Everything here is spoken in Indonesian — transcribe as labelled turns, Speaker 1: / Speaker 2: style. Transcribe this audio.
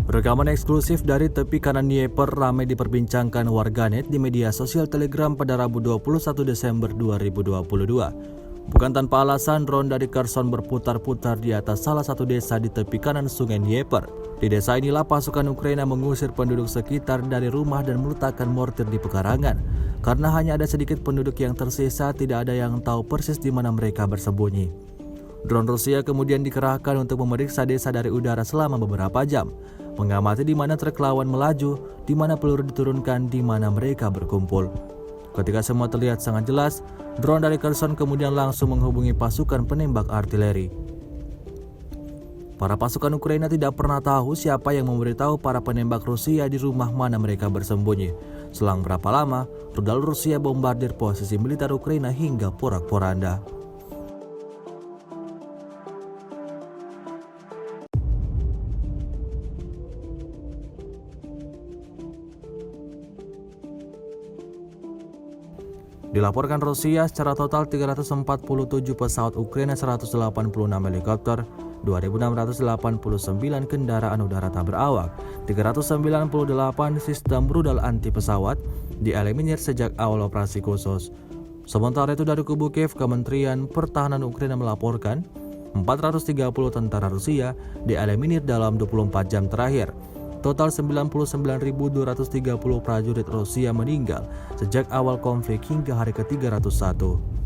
Speaker 1: Rekaman eksklusif dari tepi kanan Dnieper ramai diperbincangkan warganet di media sosial Telegram pada Rabu 21 Desember 2022. Bukan tanpa alasan, drone dari Kherson berputar-putar di atas salah satu desa di tepi kanan sungai Dnieper. Di desa inilah pasukan Ukraina mengusir penduduk sekitar dari rumah dan meletakkan mortir di pekarangan. Karena hanya ada sedikit penduduk yang tersisa, tidak ada yang tahu persis di mana mereka bersembunyi. Drone Rusia kemudian dikerahkan untuk memeriksa desa dari udara selama beberapa jam, mengamati di mana truk lawan melaju, di mana peluru diturunkan, di mana mereka berkumpul. Ketika semua terlihat sangat jelas, drone dari Kherson kemudian langsung menghubungi pasukan penembak artileri. Para pasukan Ukraina tidak pernah tahu siapa yang memberitahu para penembak Rusia di rumah mana mereka bersembunyi. Selang berapa lama, rudal Rusia bombardir posisi militer Ukraina hingga porak-poranda. Dilaporkan Rusia secara total 347 pesawat Ukraina, 186 helikopter, 2.689 kendaraan udara tak berawak, 398 sistem rudal anti pesawat dieliminir sejak awal operasi khusus. Sementara itu dari kubu Kiev, Kementerian Pertahanan Ukraina melaporkan 430 tentara Rusia dieliminir dalam 24 jam terakhir. Total 99.230 prajurit Rusia meninggal sejak awal konflik hingga hari ke-301.